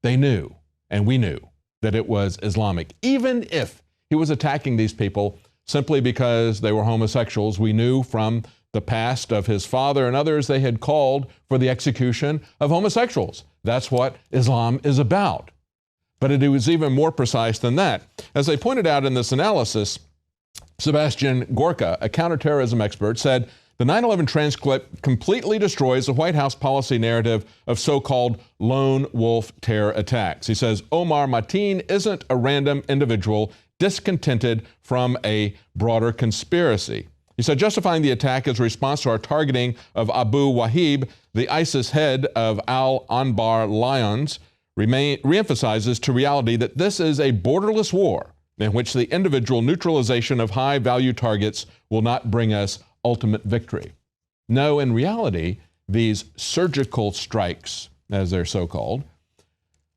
They knew, and we knew, that it was Islamic. Even if he was attacking these people simply because they were homosexuals, we knew from the past of his father and others they had called for the execution of homosexuals. That's what Islam is about. But it was even more precise than that. As they pointed out in this analysis, Sebastian Gorka, a counterterrorism expert, said The 9/11 transcript completely destroys the White House policy narrative of so-called lone wolf terror attacks. He says Omar Mateen isn't a random individual discontented from a broader conspiracy. He said justifying the attack as a response to our targeting of Abu Wahib, the ISIS head of Al-Anbar Lions, reemphasizes to reality that this is a borderless war in which the individual neutralization of high-value targets will not bring us ultimate victory. No, in reality, these surgical strikes, as they're so-called,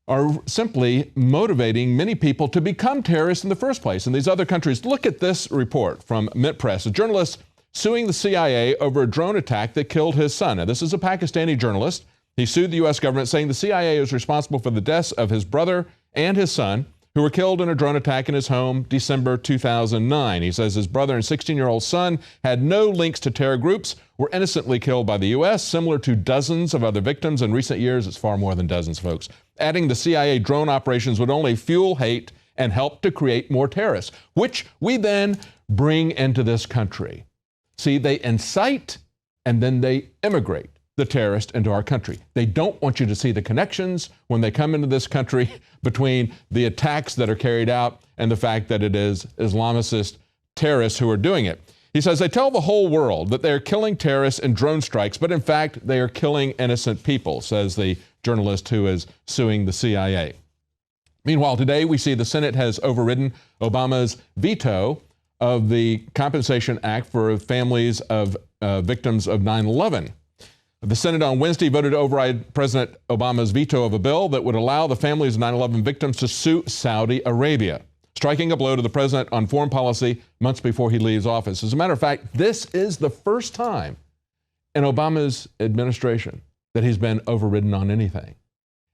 are simply motivating many people to become terrorists in the first place in these other countries. Look at this report from Mint Press, a journalist suing the CIA over a drone attack that killed his son. Now, this is a Pakistani journalist. He sued the U.S. government, saying the CIA is responsible for the deaths of his brother and his son, who were killed in a drone attack in his home December 2009. He says his brother and 16-year-old son had no links to terror groups, were innocently killed by the U.S., similar to dozens of other victims in recent years. It's far more than dozens, folks. Adding the CIA drone operations would only fuel hate and help to create more terrorists, which we then bring into this country. See, they incite and then they immigrate the terrorist into our country. They don't want you to see the connections when they come into this country between the attacks that are carried out and the fact that it is Islamicist terrorists who are doing it. He says they tell the whole world that they're killing terrorists in drone strikes, but in fact, they are killing innocent people, says the journalist who is suing the CIA. Meanwhile, today we see the Senate has overridden Obama's veto of the Compensation Act for families of victims of 9/11. The Senate on Wednesday voted to override President Obama's veto of a bill that would allow the families of 9/11 victims to sue Saudi Arabia, striking a blow to the president on foreign policy months before he leaves office. As a matter of fact, this is the first time in Obama's administration that he's been overridden on anything.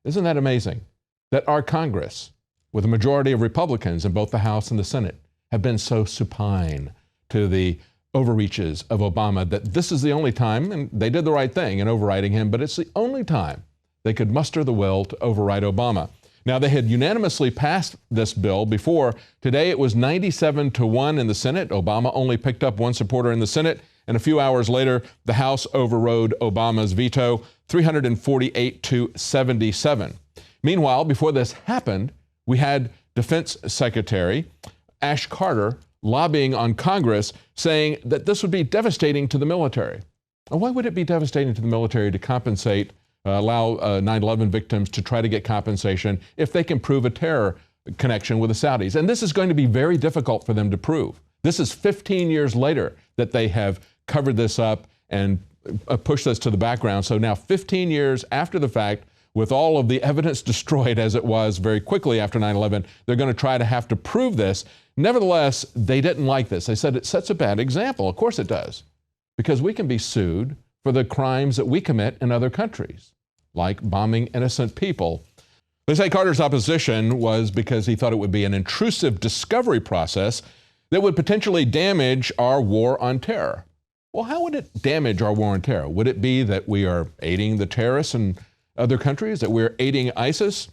Isn't that amazing? That our Congress, with a majority of Republicans in both the House and the Senate, have been so supine to the overreaches of Obama that this is the only time, and they did the right thing in overriding him, but it's the only time they could muster the will to override Obama. Now, they had unanimously passed this bill before. Today, it was 97-1 in the Senate. Obama only picked up one supporter in the Senate, and a few hours later, the House overrode Obama's veto, 348-77. Meanwhile, before this happened, we had Defense Secretary Ash Carter lobbying on Congress, saying that this would be devastating to the military. And why would it be devastating to the military to compensate, allow 9/11 victims to try to get compensation if they can prove a terror connection with the Saudis? And this is going to be very difficult for them to prove. This is 15 years later that they have covered this up and pushed this to the background. So now 15 years after the fact, with all of the evidence destroyed as it was very quickly after 9/11, they're going to try to have to prove this. Nevertheless, they didn't like this. They said it sets a bad example. Of course it does, because we can be sued for the crimes that we commit in other countries, like bombing innocent people. They say Carter's opposition was because he thought it would be an intrusive discovery process that would potentially damage our war on terror. Well, how would it damage our war on terror? Would it be that we are aiding the terrorists in other countries, that we're aiding ISIS?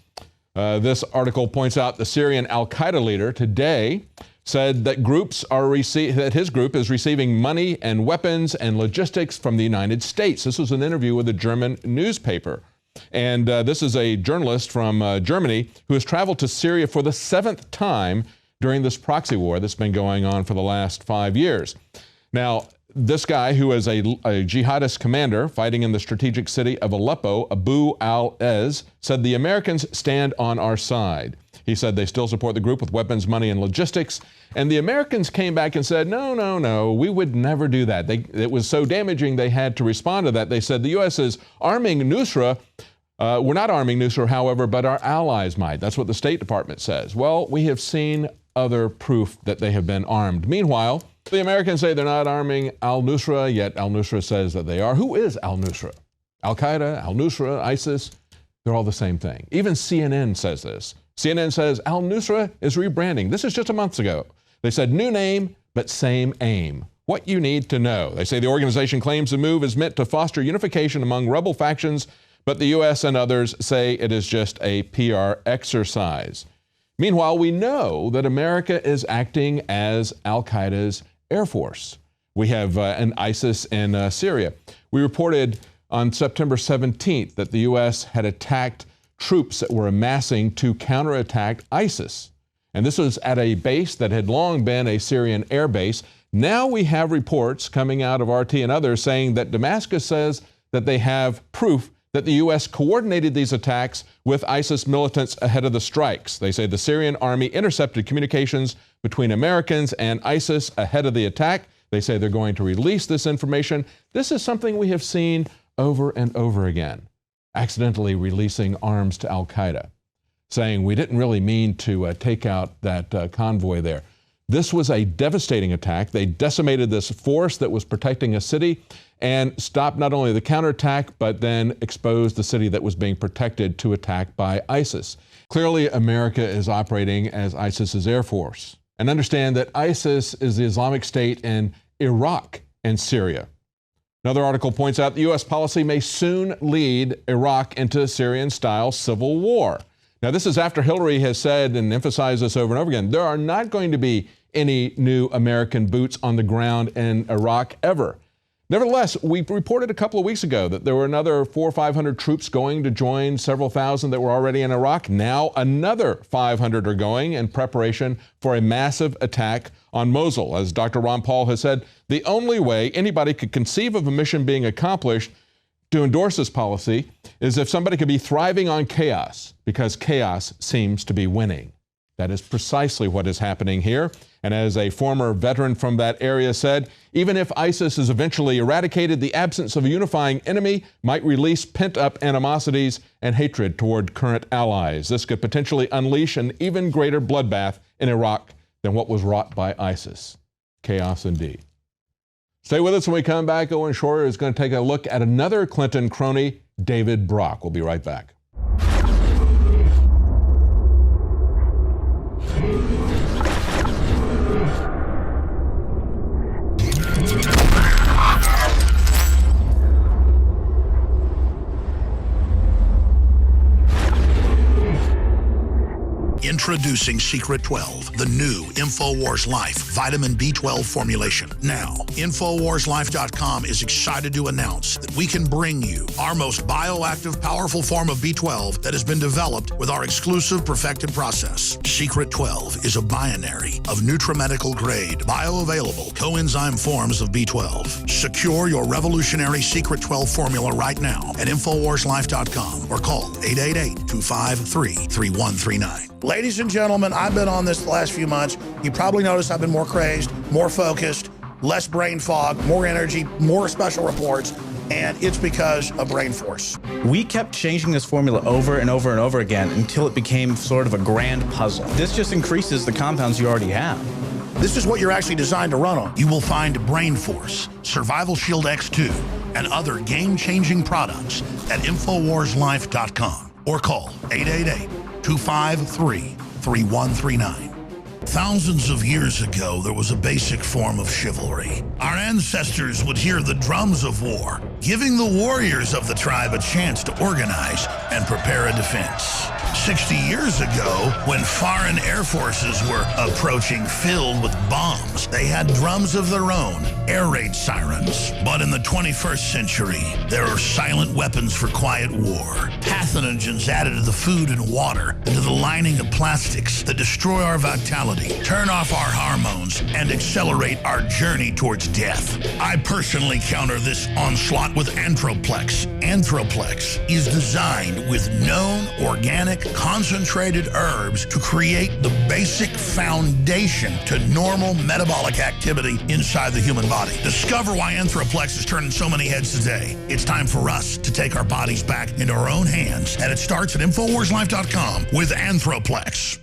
This article points out the Syrian al-Qaeda leader today said that that his group is receiving money and weapons and logistics from the United States. This was an interview with a German newspaper. And this is a journalist from Germany who has traveled to Syria for the 7th time during this proxy war that's been going on for the last 5 years. Now, this guy, who is a jihadist commander fighting in the strategic city of Aleppo, Abu al-Ez, said the Americans stand on our side. He said they still support the group with weapons, money, and logistics. And the Americans came back and said, no, we would never do that. It was so damaging they had to respond to that. They said the U.S. is arming Nusra. We're not arming Nusra, however, but our allies might. That's what the State Department says. Well, we have seen other proof that they have been armed. Meanwhile, the Americans say they're not arming al-Nusra, yet al-Nusra says that they are. Who is al-Nusra? Al-Qaeda, al-Nusra, ISIS, they're all the same thing. Even CNN says this. CNN says al-Nusra is rebranding. This is just a month ago. They said new name, but same aim. What you need to know. They say the organization claims the move is meant to foster unification among rebel factions, but the U.S. and others say it is just a PR exercise. Meanwhile, we know that America is acting as al-Qaeda's Air Force. We have an ISIS in Syria. We reported on September 17th that the U.S. had attacked troops that were amassing to counterattack ISIS. And this was at a base that had long been a Syrian air base. Now we have reports coming out of RT and others saying that Damascus says that they have proof that the U.S. coordinated these attacks with ISIS militants ahead of the strikes. They say the Syrian army intercepted communications between Americans and ISIS ahead of the attack. They say they're going to release this information. This is something we have seen over and over again, accidentally releasing arms to al-Qaeda, saying we didn't really mean to take out that convoy there. This was a devastating attack. They decimated this force that was protecting a city and stopped not only the counterattack, but then exposed the city that was being protected to attack by ISIS. Clearly, America is operating as ISIS's air force. And understand that ISIS is the Islamic State in Iraq and Syria. Another article points out the U.S. policy may soon lead Iraq into Syrian-style civil war. Now, this is after Hillary has said and emphasized this over and over again, there are not going to be any new American boots on the ground in Iraq ever. Nevertheless, we reported a couple of weeks ago that there were another 400 or 500 troops going to join several thousand that were already in Iraq. Now another 500 are going in preparation for a massive attack on Mosul. As Dr. Ron Paul has said, the only way anybody could conceive of a mission being accomplished to endorse this policy is if somebody could be thriving on chaos, because chaos seems to be winning. That is precisely what is happening here. And as a former veteran from that area said, even if ISIS is eventually eradicated, the absence of a unifying enemy might release pent-up animosities and hatred toward current allies. This could potentially unleash an even greater bloodbath in Iraq than what was wrought by ISIS. Chaos indeed. Stay with us when we come back. Owen Schroyer is going to take a look at another Clinton crony, David Brock. We'll be right back. Introducing Secret 12, the new Infowars Life vitamin B12 formulation. Now, InfowarsLife.com is excited to announce that we can bring you our most bioactive, powerful form of B12 that has been developed with our exclusive perfected process. Secret 12 is a binary of nutramedical grade, bioavailable coenzyme forms of B12. Secure your revolutionary Secret 12 formula right now at InfowarsLife.com or call 888-253-3139. Ladies and gentlemen, I've been on this the last few months. You probably noticed I've been more crazed, more focused, less brain fog, more energy, more special reports, and it's because of Brain Force. We kept changing this formula over and over and over again until it became sort of a grand puzzle. This just increases the compounds you already have. This is what you're actually designed to run on. You will find Brain Force, Survival Shield X2, and other game-changing products at InfowarsLife.com or call 888-253-3139. Thousands of years ago, there was a basic form of chivalry. Our ancestors would hear the drums of war, giving the warriors of the tribe a chance to organize and prepare a defense. 60 years ago, when foreign air forces were approaching filled with bombs, they had drums of their own, air raid sirens. But in the 21st century, there are silent weapons for quiet war. Pathogens added to the food and water, and to the lining of plastics that destroy our vitality, turn off our hormones, and accelerate our journey towards death. I personally counter this onslaught with Anthroplex. Anthroplex is designed with known organic concentrated herbs to create the basic foundation to normal metabolic activity inside the human body. Discover why Anthroplex is turning so many heads today. It's time for us to take our bodies back into our own hands, and it starts at InfowarsLife.com with Anthroplex.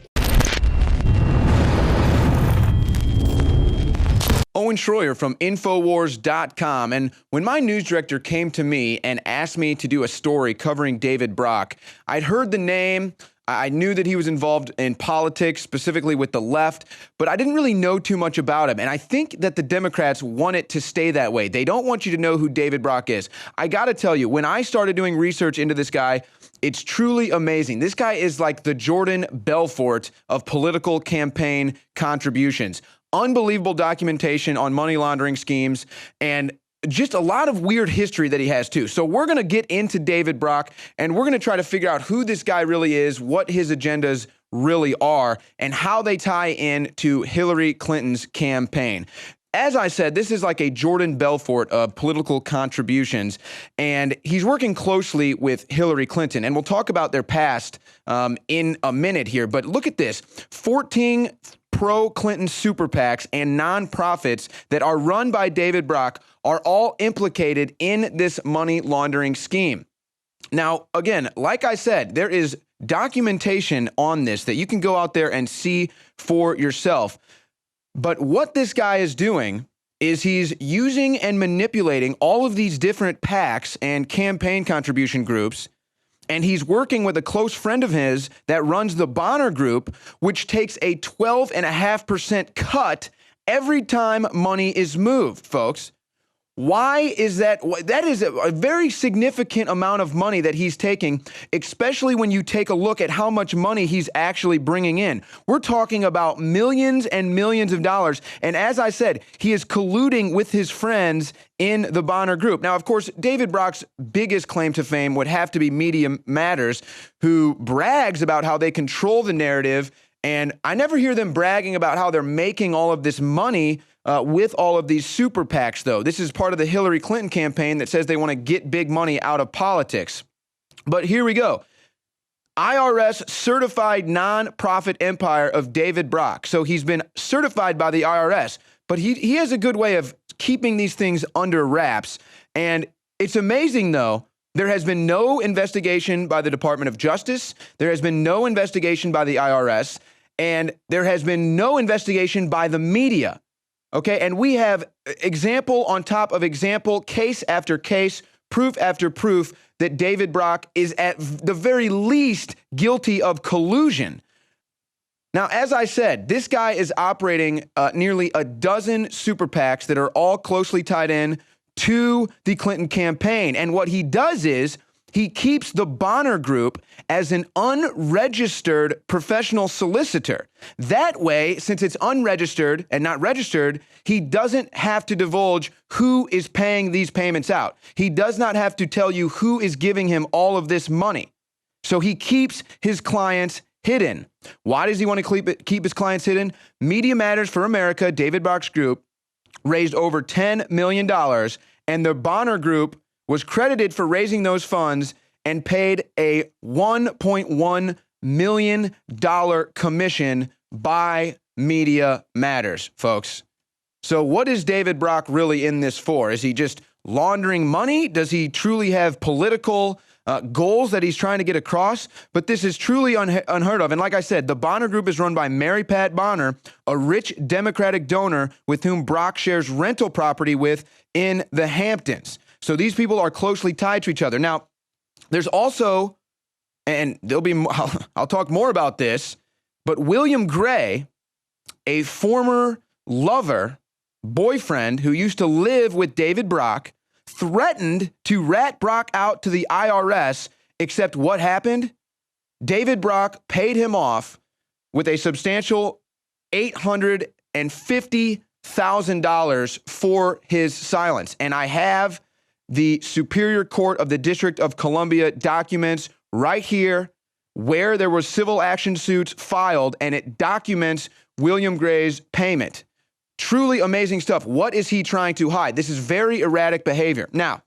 Owen Schroyer from Infowars.com. And when my news director came to me and asked me to do a story covering David Brock, I'd heard the name. I knew that he was involved in politics, specifically with the left, but I didn't really know too much about him. And I think that the Democrats want it to stay that way. They don't want you to know who David Brock is. I got to tell you, when I started doing research into this guy, it's truly amazing. This guy is like the Jordan Belfort of political campaign contributions. unbelievable documentation on money laundering schemes and just a lot of weird history that he has too. So we're going to get into David Brock and we're going to try to figure out who this guy really is, what his agendas really are, and how they tie in to Hillary Clinton's campaign. As I said, this is like a Jordan Belfort of political contributions, and he's working closely with Hillary Clinton. And we'll talk about their past in a minute here. But look at this, 14 pro-Clinton super PACs and nonprofits that are run by David Brock are all implicated in this money laundering scheme. Now, again, like I said, there is documentation on this that you can go out there and see for yourself. But what this guy is doing is he's using and manipulating all of these different PACs and campaign contribution groups, and he's working with a close friend of his that runs the Bonner Group, which takes a 12.5% cut every time money is moved, folks. Why is that? That is a very significant amount of money that he's taking, especially when you take a look at how much money he's actually bringing in. We're talking about millions and millions of dollars. And as I said, he is colluding with his friends in the Bonner Group. Now, of course, David Brock's biggest claim to fame would have to be Media Matters, who brags about how they control the narrative. And I never hear them bragging about how they're making all of this money with all of these super PACs, though. This is part of the Hillary Clinton campaign that says they want to get big money out of politics. But here we go. IRS certified nonprofit empire of David Brock. So he's been certified by the IRS, but he has a good way of keeping these things under wraps. And it's amazing, though. There has been no investigation by the Department of Justice. There has been no investigation by the IRS. And there has been no investigation by the media. Okay, and we have example on top of example, case after case, proof after proof that David Brock is at the very least guilty of collusion. Now, as I said, this guy is operating nearly a dozen super PACs that are all closely tied in to the Clinton campaign. And what he does is he keeps the Bonner Group as an unregistered professional solicitor. That way, since it's unregistered and not registered, he doesn't have to divulge who is paying these payments out. He does not have to tell you who is giving him all of this money. So he keeps his clients hidden. Why does he want to keep his clients hidden? Media Matters for America, David Brock's group, raised over $10 million, and the Bonner Group was credited for raising those funds and paid a $1.1 million commission by Media Matters, folks. So what is David Brock really in this for? Is he just laundering money? Does he truly have political goals that he's trying to get across? But this is truly unheard of. And like I said, the Bonner Group is run by Mary Pat Bonner, a rich Democratic donor with whom Brock shares rental property with in the Hamptons. So these people are closely tied to each other. Now, there's also, and I'll talk more about this, but William Gray, a former lover, boyfriend who used to live with David Brock, threatened to rat Brock out to the IRS, except what happened? David Brock paid him off with a substantial $850,000 for his silence. And I have the Superior Court of the District of Columbia documents right here where there were civil action suits filed, and it documents William Gray's payment. Truly amazing stuff. What is he trying to hide? This is very erratic behavior. Now,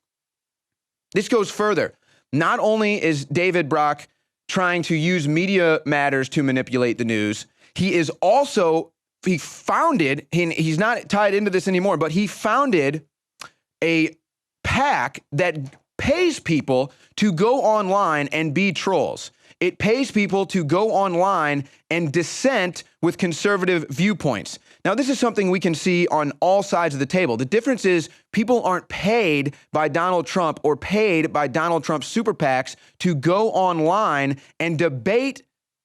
this goes further. Not only is David Brock trying to use Media Matters to manipulate the news, he's not tied into this anymore, but he founded a PAC that pays people to go online and be trolls. It pays people to go online and dissent with conservative viewpoints. Now, this is something we can see on all sides of the table. The difference is people aren't paid by Donald Trump or paid by Donald Trump's super PACs to go online and debate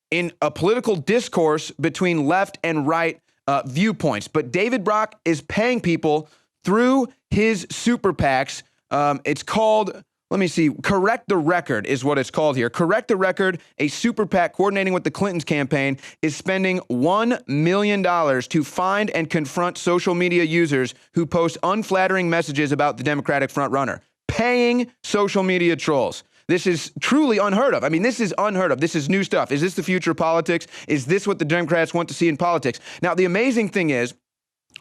in a political discourse between left and right viewpoints. But David Brock is paying people through his super PACs. It's called let me see. Correct the Record is what it's called here. Correct the Record, a super PAC coordinating with the Clintons campaign, is spending $1 million to find and confront social media users who post unflattering messages about the Democratic frontrunner. Paying social media trolls. This is truly unheard of. I mean, this is unheard of. This is new stuff. Is this the future of politics? Is this what the Democrats want to see in politics? Now, the amazing thing is,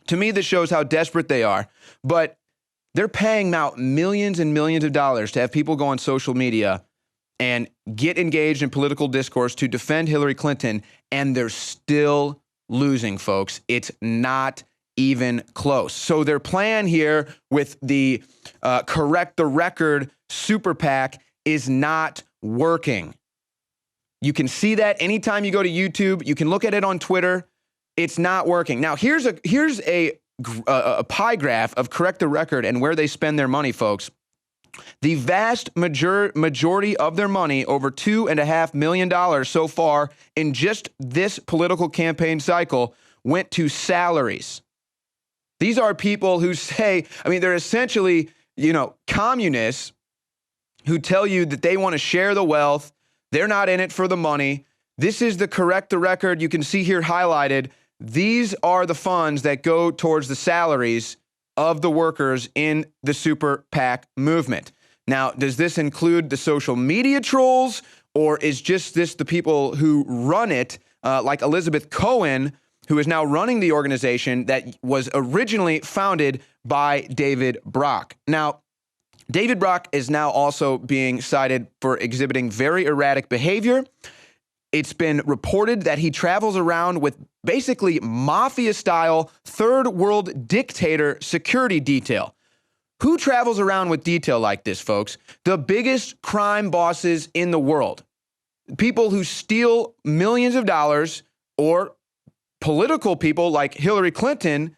to me, this shows how desperate they are, but they're paying out millions and millions of dollars to have people go on social media and get engaged in political discourse to defend Hillary Clinton, and they're still losing, folks. It's not even close. So their plan here with the Correct the Record super PAC is not working. You can see that anytime you go to YouTube. You can look at it on Twitter. It's not working. Now, here's a pie graph of Correct the Record and where they spend their money, folks. The vast majority of their money, over $2.5 million so far in just this political campaign cycle, went to salaries. These are people who say, I mean, they're essentially, communists who tell you that they want to share the wealth. They're not in it for the money. This is the Correct the Record. You can see here highlighted. These are the funds that go towards the salaries of the workers in the super PAC movement. Now, does this include the social media trolls, or is just this the people who run it, like Elizabeth Cohen, who is now running the organization that was originally founded by David Brock? Now, David Brock is now also being cited for exhibiting very erratic behavior. It's been reported that he travels around with basically mafia-style third world dictator security detail. Who travels around with detail like this, folks? The biggest crime bosses in the world. People who steal millions of dollars, or political people like Hillary Clinton,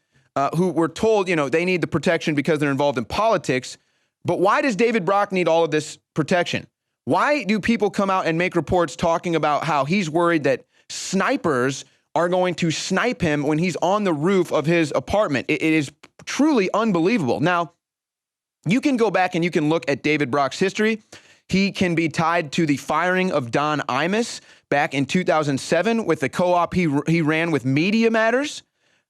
who were told, they need the protection because they're involved in politics. But why does David Brock need all of this protection? Why do people come out and make reports talking about how he's worried that snipers are going to snipe him when he's on the roof of his apartment? It is truly unbelievable. Now, you can go back and you can look at David Brock's history. He can be tied to the firing of Don Imus back in 2007 with the co-op he ran with Media Matters.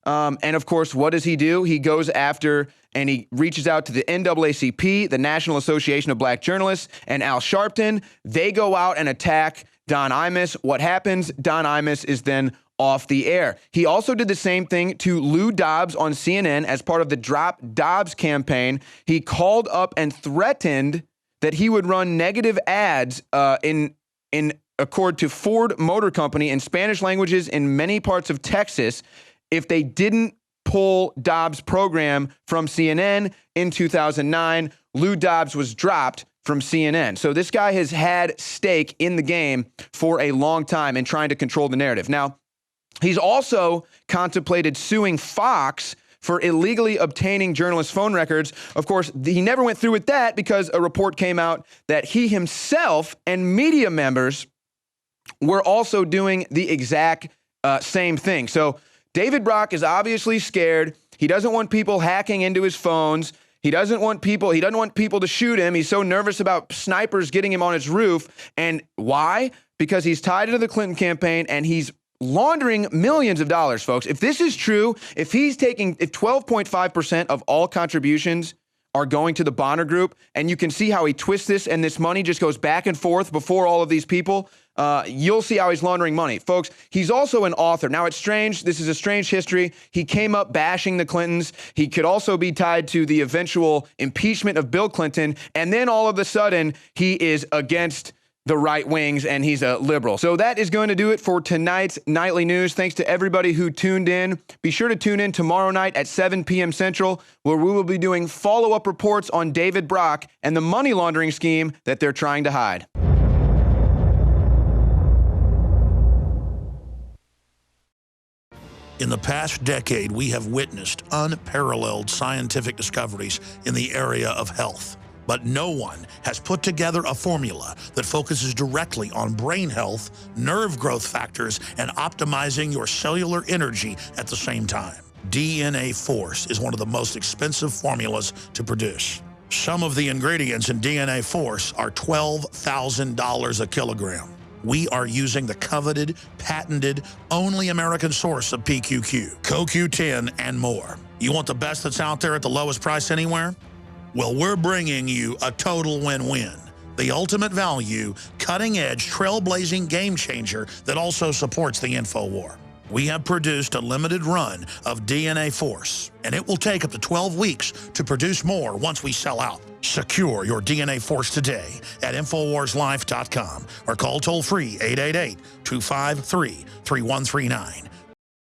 And of course, what does he do? He goes after and he reaches out to the NAACP, the National Association of Black Journalists, and Al Sharpton. They go out and attack Don Imus. What happens? Don Imus is then off the air. He also did the same thing to Lou Dobbs on CNN as part of the Drop Dobbs campaign. He called up and threatened that he would run negative ads in accord to Ford Motor Company in Spanish languages in many parts of Texas if they didn't pull Dobbs' program from CNN in 2009. Lou Dobbs was dropped from CNN. So this guy has had stake in the game for a long time and trying to control the narrative. Now, he's also contemplated suing Fox for illegally obtaining journalists' phone records. Of course, he never went through with that because a report came out that he himself and media members were also doing the exact same thing. So David Brock is obviously scared. He doesn't want people hacking into his phones. He doesn't want people to shoot him. He's so nervous about snipers getting him on his roof. And why? Because he's tied into the Clinton campaign and he's laundering millions of dollars, folks. If this is true, if 12.5% of all contributions are going to the Bonner Group, and you can see how he twists this and this money just goes back and forth before all of these people, you'll see how he's laundering money. Folks, he's also an author. Now, it's strange. This is a strange history. He came up bashing the Clintons. He could also be tied to the eventual impeachment of Bill Clinton. And then all of a sudden, he is against the right wings and he's a liberal. So that is going to do it for tonight's Nightly News. Thanks to everybody who tuned in. Be sure to tune in tomorrow night at 7 p.m. Central, where we will be doing follow-up reports on David Brock and the money laundering scheme that they're trying to hide. In the past decade, we have witnessed unparalleled scientific discoveries in the area of health. But no one has put together a formula that focuses directly on brain health, nerve growth factors, and optimizing your cellular energy at the same time. DNA Force is one of the most expensive formulas to produce. Some of the ingredients in DNA Force are $12,000 a kilogram. We are using the coveted, patented, only American source of PQQ, CoQ10, and more. You want the best that's out there at the lowest price anywhere? Well, we're bringing you a total win-win. The ultimate value, cutting-edge, trailblazing game changer that also supports the InfoWar. We have produced a limited run of DNA Force, and it will take up to 12 weeks to produce more once we sell out. Secure your DNA Force today at InfoWarsLife.com or call toll-free 888-253-3139.